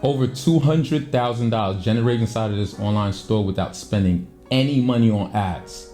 Over $200,000 generated inside of this online store without spending any money on ads.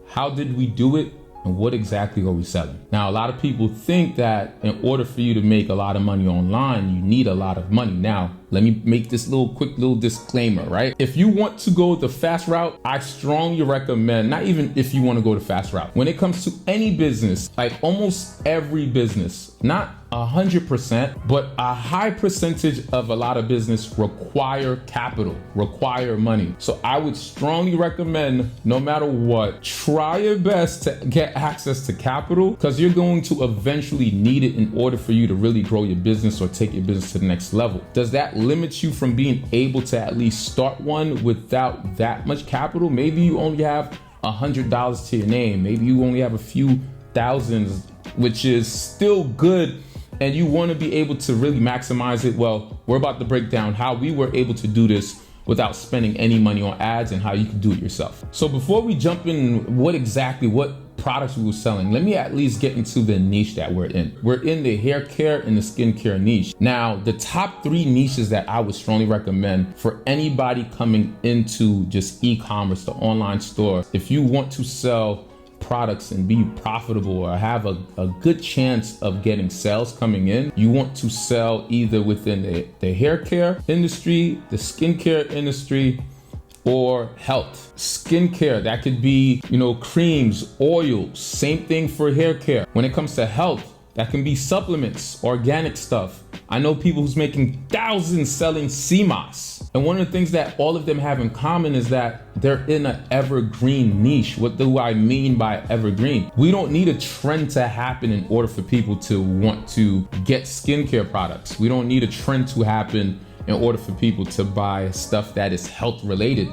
How did we do it? And what exactly are we selling? Now, a lot of people think that in order for you to make a lot of money online, you need a lot of money. Now, let me make this quick little disclaimer, right? If you want to go the fast route, I strongly recommend, not even if you want to go the fast route, when it comes to any business, like almost every business, not 100%, but a high percentage of a lot of business require capital, require money. So I would strongly recommend, no matter what, try your best to get access to capital, because you're going to eventually need it in order for you to really grow your business or take your business to the next level. Does that limit you from being able to at least start one without that much capital? Maybe you only have $100 to your name. Maybe you only have a few thousands, which is still good, and you want to be able to really maximize it. Well, we're about to break down how we were able to do this without spending any money on ads and how you can do it yourself. So before we jump in what products we were selling, let me at least get into the niche that we're in. We're in the hair care and the skincare niche. Now, the top 3 niches that I would strongly recommend for anybody coming into just e-commerce, the online store, if you want to sell products and be profitable or have a good chance of getting sales coming in, you want to sell either within the hair care industry, the skincare industry, or health. Skincare, that could be, creams, oils, same thing for hair care. When it comes to health, that can be supplements, organic stuff. I know people who's making thousands selling sea moss. And one of the things that all of them have in common is that they're in an evergreen niche. What do I mean by evergreen? We don't need a trend to happen in order for people to want to get skincare products. We don't need a trend to happen in order for people to buy stuff that is health related.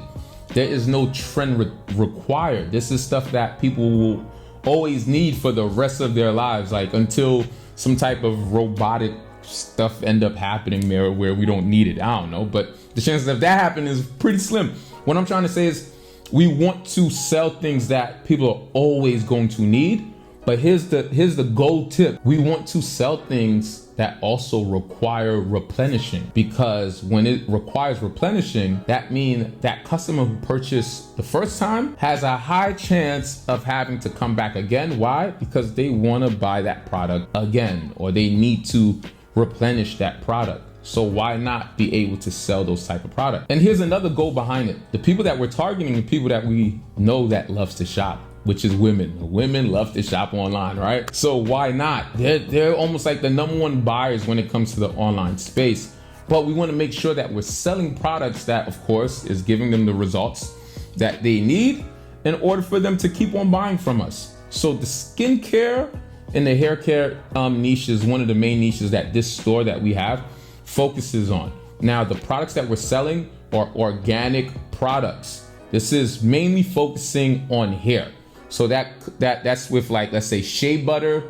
There is no trend required. This is stuff that people will always need for the rest of their lives, like until some type of robotic stuff end up happening there where we don't need it. I don't know, but the chances of that happening is pretty slim. What I'm trying to say is we want to sell things that people are always going to need, but here's the gold tip. We want to sell things that also require replenishing, because when it requires replenishing, that means that customer who purchased the first time has a high chance of having to come back again. Why? Because they want to buy that product again, or they need to replenish that product. So why not be able to sell those type of products? And here's another goal behind it. The people that we're targeting, the people that we know that loves to shop, which is women. Women love to shop online, right? So why not? They're almost like the number 1 buyers when it comes to the online space. But we want to make sure that we're selling products that, of course, is giving them the results that they need in order for them to keep on buying from us. So the skincare and the hair care niche is one of the main niches that this store that we have focuses on. Now, the products that we're selling are organic products. This is mainly focusing on hair. So that's with, like, let's say shea butter,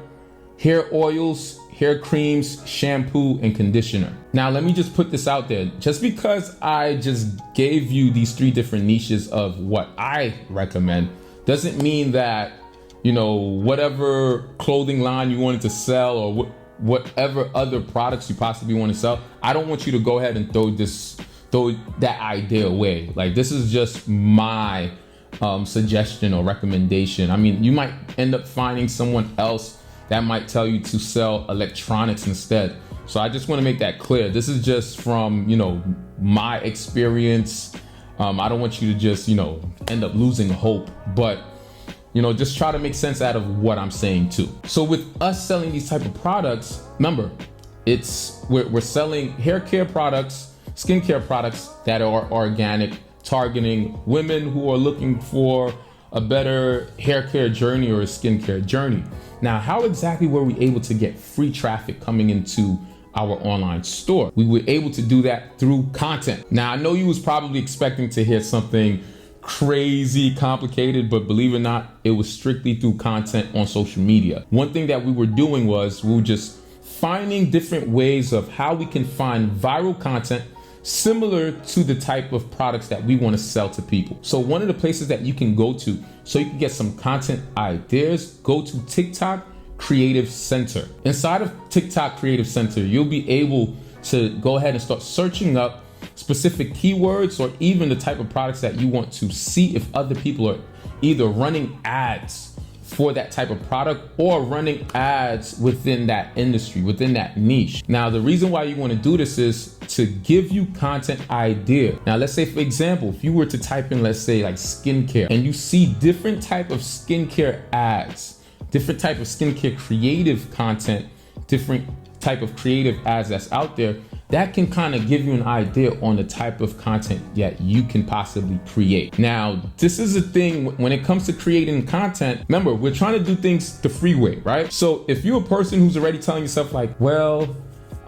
hair oils, hair creams, shampoo, and conditioner. Now, let me just put this out there. Just because I just gave you these 3 different niches of what I recommend doesn't mean that, whatever clothing line you wanted to sell or whatever other products you possibly want to sell, I don't want you to go ahead and throw that idea away. Like, this is just my suggestion or recommendation. I mean, you might end up finding someone else that might tell you to sell electronics instead. So I just want to make that clear. This is just from, my experience. I don't want you to just, end up losing hope, but just try to make sense out of what I'm saying too. So with us selling these type of products, remember, we're selling hair care products, skincare products that are organic, targeting women who are looking for a better hair care journey or a skincare journey. Now, how exactly were we able to get free traffic coming into our online store? We were able to do that through content. Now, I know you was probably expecting to hear something crazy complicated, but believe it or not, it was strictly through content on social media. One thing that we were doing was we were just finding different ways of how we can find viral content similar to the type of products that we want to sell to people. So one of the places that you can go to so you can get some content ideas, go to TikTok Creative Center. Inside of TikTok Creative Center, you'll be able to go ahead and start searching up specific keywords or even the type of products that you want to see if other people are either running ads for that type of product or running ads within that industry, within that niche. Now, the reason why you want to do this is to give you content idea. Now, let's say, for example, if you were to type in, let's say like skincare, and you see different type of skincare ads, different type of skincare creative content, different type of creative ads that's out there, that can kind of give you an idea on the type of content that you can possibly create. Now, this is a thing when it comes to creating content. Remember, we're trying to do things the free way, right? So if you're a person who's already telling yourself like, well,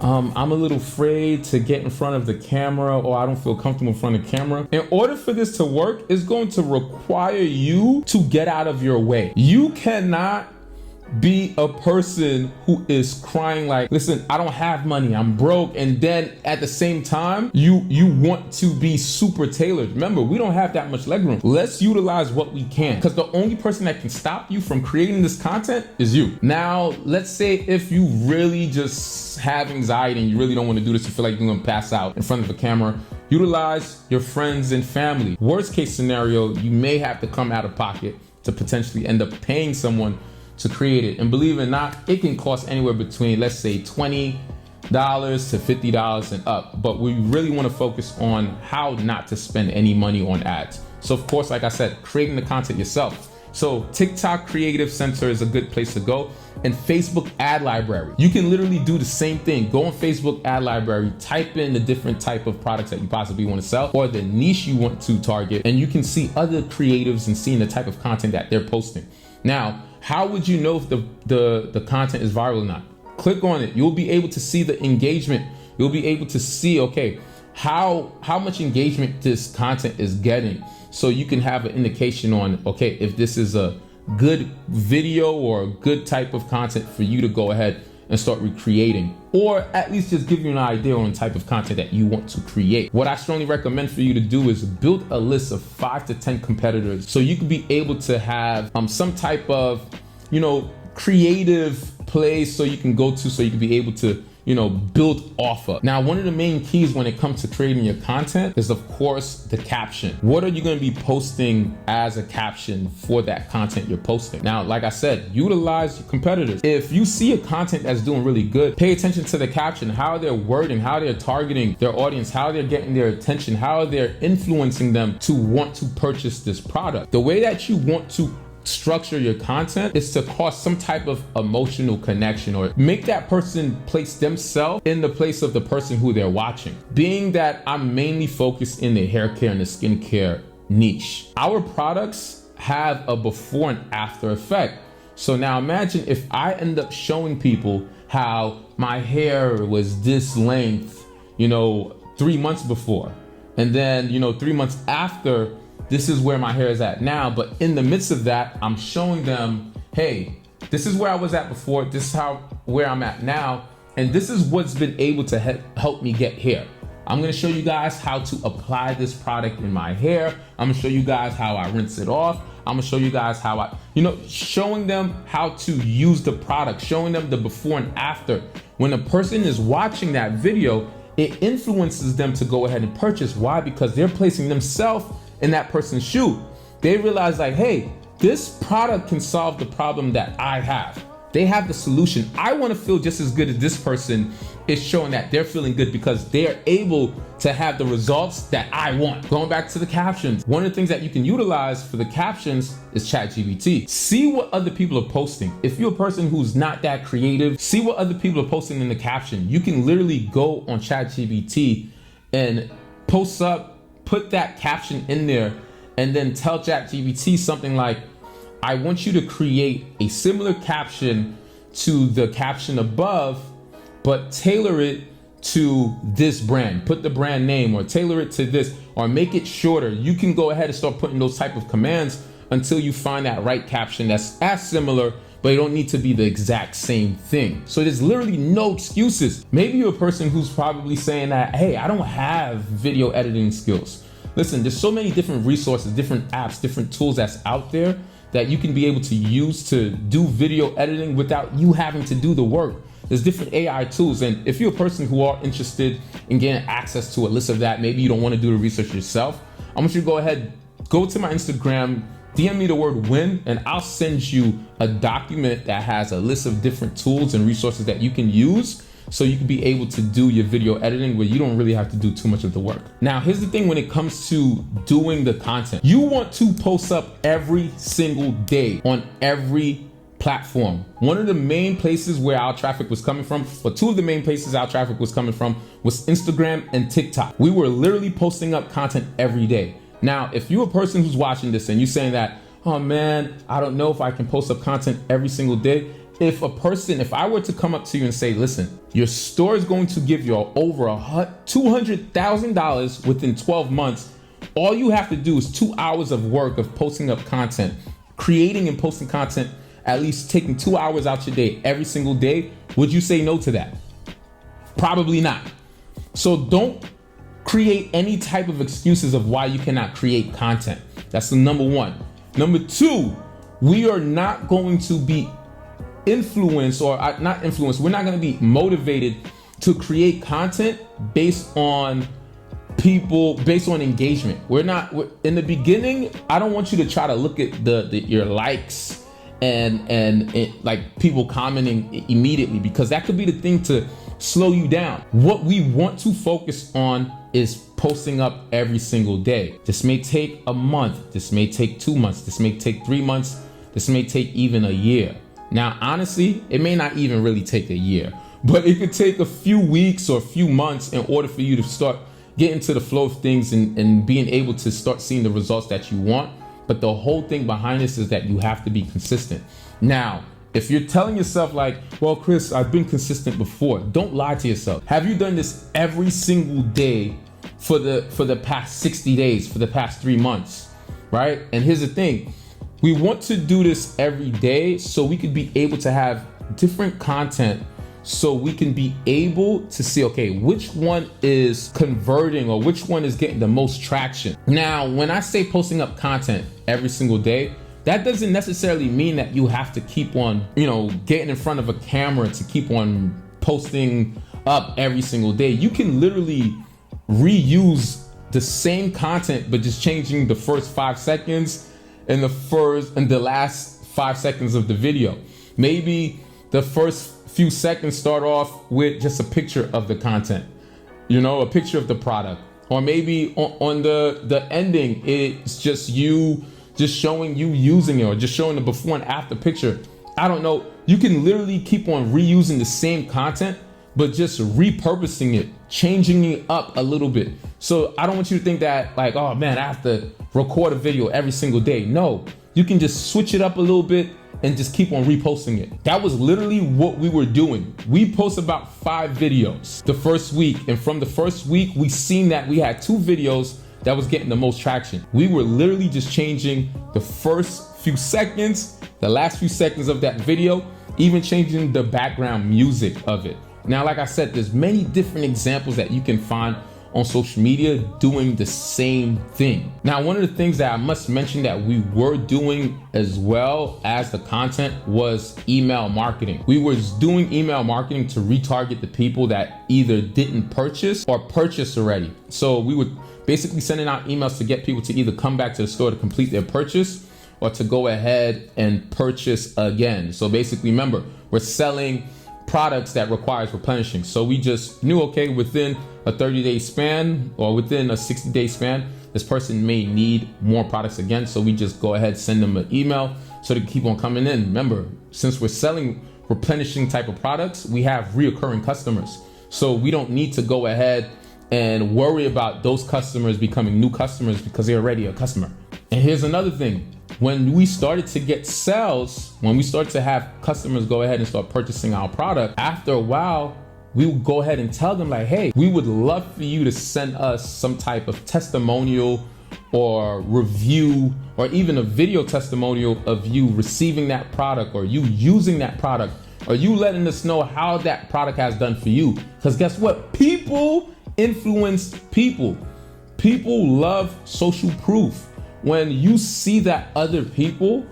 I'm a little afraid to get in front of the camera, or I don't feel comfortable in front of the camera. In order for this to work, it's going to require you to get out of your way. You cannot be a person who is crying like, listen, I don't have money, I'm broke, and then at the same time you want to be super tailored. Remember, we don't have that much legroom. Let's utilize what we can, because the only person that can stop you from creating this content is you. Now, let's say if you really just have anxiety and you really don't want to do this, you feel like you're gonna pass out in front of the camera, utilize your friends and family. Worst case scenario, you may have to come out of pocket to potentially end up paying someone to create it. And believe it or not, it can cost anywhere between, let's say, $20 to $50 and up. But we really want to focus on how not to spend any money on ads. So of course, like I said, creating the content yourself. So TikTok Creative Center is a good place to go, and Facebook Ad Library. You can literally do the same thing. Go on Facebook Ad Library, type in the different type of products that you possibly want to sell or the niche you want to target, and you can see other creatives and seeing the type of content that they're posting. Now, how would you know if the content is viral or not? Click on it. You'll be able to see the engagement. You'll be able to see, okay, how much engagement this content is getting. So you can have an indication on, okay, if this is a good video or a good type of content for you to go ahead and start recreating, or at least just give you an idea on the type of content that you want to create. What I strongly recommend for you to do is build a list of 5 to 10 competitors, so you can be able to have some type of, creative place so you can go to, so you can be able to, build off of. Now, one of the main keys when it comes to creating your content is, of course, the caption. What are you going to be posting as a caption for that content you're posting? Now, like I said, utilize your competitors. If you see a content that's doing really good, pay attention to the caption, how they're wording, how they're targeting their audience, how they're getting their attention, how they're influencing them to want to purchase this product. The way that you want to structure your content is to cause some type of emotional connection, or make that person place themselves in the place of the person who they're watching. Being that I'm mainly focused in the hair care and the skincare niche, our products have a before and after effect. So now imagine if I end up showing people how my hair was this length, 3 months before, and then 3 months after, this is where my hair is at now. But in the midst of that, I'm showing them, hey, this is where I was at before, this is where I'm at now, and this is what's been able to help me get here. I'm gonna show you guys how to apply this product in my hair. I'm gonna show you guys how I rinse it off. I'm gonna show you guys how I, showing them how to use the product, showing them the before and after. When a person is watching that video, it influences them to go ahead and purchase. Why? Because they're placing themselves in that person's shoe. They realize like, hey, this product can solve the problem that I have. They have the solution. I want to feel just as good as this person is showing that they're feeling good, because they're able to have the results that I want. Going back to the captions, one of the things that you can utilize for the captions is ChatGPT. See what other people are posting. If you're a person who's not that creative, see what other people are posting in the caption. You can literally go on ChatGPT and post up, put that caption in there, and then tell ChatGPT something like, I want you to create a similar caption to the caption above, but tailor it to this brand. Put the brand name, or tailor it to this, or make it shorter. You can go ahead and start putting those type of commands until you find that right caption that's as similar, but it don't need to be the exact same thing. So there's literally no excuses. Maybe you're a person who's probably saying that, hey, I don't have video editing skills. Listen, there's so many different resources, different apps, different tools that's out there that you can be able to use to do video editing without you having to do the work. There's different AI tools. And if you're a person who are interested in getting access to a list of that, maybe you don't want to do the research yourself, I want you to go ahead, go to my Instagram, DM me the word win, and I'll send you a document that has a list of different tools and resources that you can use so you can be able to do your video editing where you don't really have to do too much of the work. Now, here's the thing when it comes to doing the content. You want to post up every single day on every platform. One of the main places where our traffic was coming from, or two of the main places our traffic was coming from, was Instagram and TikTok. We were literally posting up content every day. Now, if you're a person who's watching this and you're saying that, oh man, I don't know if I can post up content every single day. If I were to come up to you and say, listen, your store is going to give you over $200,000 within 12 months, all you have to do is 2 hours of work of posting up content, creating and posting content, at least taking 2 hours out your day every single day. Would you say no to that? Probably not. So don't create any type of excuses of why you cannot create content. That's the number one. Number two, we are not going to be influenced, or not influenced, we're not going to be motivated to create content based on engagement. In the beginning, I don't want you to try to look at your likes and like people commenting immediately, because that could be the thing to slow you down. What we want to focus on is posting up every single day. This may take a month, this may take 2 months, this may take 3 months, this may take even a year. Now, honestly, it may not even really take a year, but it could take a few weeks or a few months in order for you to start getting to the flow of things and being able to start seeing the results that you want. But the whole thing behind this is that you have to be consistent. Now, if you're telling yourself like, well, Chris, I've been consistent before, don't lie to yourself. Have you done this every single day for the past 60 days, for the past 3 months, right? And here's the thing. We want to do this every day so we could be able to have different content, so we can be able to see, okay, which one is converting or which one is getting the most traction. Now, when I say posting up content every single day, that doesn't necessarily mean that you have to keep on, getting in front of a camera to keep on posting up every single day. You can literally reuse the same content, but just changing the first 5 seconds and the last 5 seconds of the video. Maybe the first few seconds start off with just a picture of the content, a picture of the product. Or maybe on the ending, it's just you, just showing you using it, or just showing the before and after picture. I don't know. You can literally keep on reusing the same content, but just repurposing it, changing it up a little bit. So I don't want you to think that like, oh man, I have to record a video every single day. No, you can just switch it up a little bit and just keep on reposting it. That was literally what we were doing. We post about 5 videos the first week. And from the first week, we seen that we had 2 videos that was getting the most traction. We were literally just changing the first few seconds, the last few seconds of that video, even changing the background music of it. Now, like I said, there's many different examples that you can find on social media doing the same thing. Now, one of the things that I must mention that we were doing as well as the content was email marketing. We were doing email marketing to retarget the people that either didn't purchase or purchased already. So we would basically sending out emails to get people to either come back to the store to complete their purchase or to go ahead and purchase again. So basically, remember, we're selling products that requires replenishing. So we just knew, okay, within a 30-day span or within a 60-day span, this person may need more products again. So we just go ahead, send them an email so they can keep on coming in. Remember, since we're selling replenishing type of products, we have reoccurring customers. So we don't need to go ahead and worry about those customers becoming new customers because they're already a customer. And here's another thing. When we started to get sales, when we started to have customers go ahead and start purchasing our product, after a while, we would go ahead and tell them like, hey, we would love for you to send us some type of testimonial or review, or even a video testimonial of you receiving that product, or you using that product, or you letting us know how that product has done for you. Because guess what? People influence people. People love social proof. When you see that other people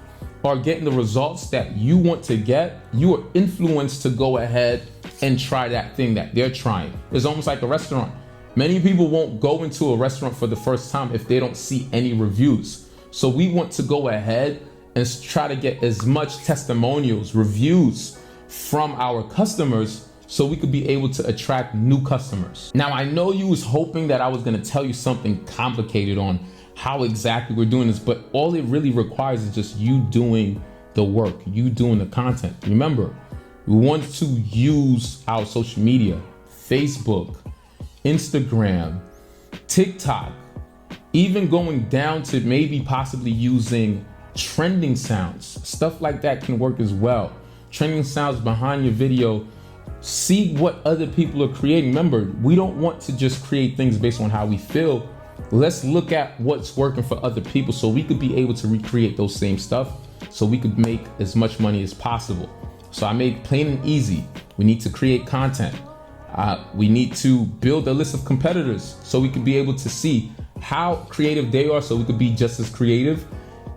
are getting the results that you want to get, you are influenced to go ahead and try that thing that they're trying. It's almost like a restaurant. Many people won't go into a restaurant for the first time if they don't see any reviews. So we want to go ahead and try to get as much testimonials, reviews from our customers so we could be able to attract new customers. Now, I know you was hoping that I was gonna tell you something complicated on how exactly we're doing this, but all it really requires is just you doing the work, you doing the content. Remember, we want to use our social media, Facebook, Instagram, TikTok, even going down to maybe possibly using trending sounds. Stuff like that can work as well. Trending sounds behind your video. See what other people are creating. Remember, we don't want to just create things based on how we feel. Let's look at what's working for other people so we could be able to recreate those same stuff so we could make as much money as possible. So I made plain and easy. We need to create content. We need to build a list of competitors so we could be able to see how creative they are so we could be just as creative.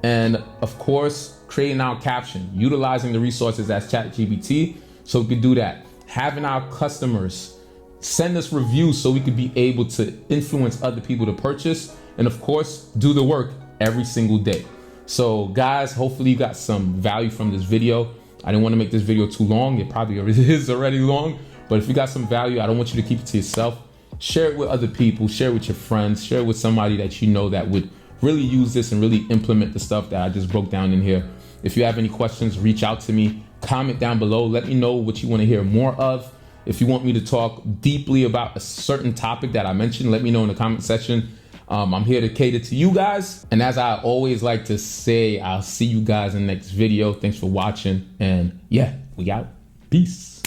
And of course, creating our caption, utilizing the resources as ChatGPT so we could do that. Having our customers send us reviews so we could be able to influence other people to purchase. And of course, do the work every single day. So guys, hopefully you got some value from this video. I didn't want to make this video too long. It probably is already long, but if you got some value, I don't want you to keep it to yourself. Share it with other people, share it with your friends, share it with somebody that you know that would really use this and really implement the stuff that I just broke down in here. If you have any questions, reach out to me, comment down below. Let me know what you want to hear more of. If you want me to talk deeply about a certain topic that I mentioned, let me know in the comment section. I'm here to cater to you guys. And as I always like to say, I'll see you guys in the next video. Thanks for watching. And yeah, we out. Peace.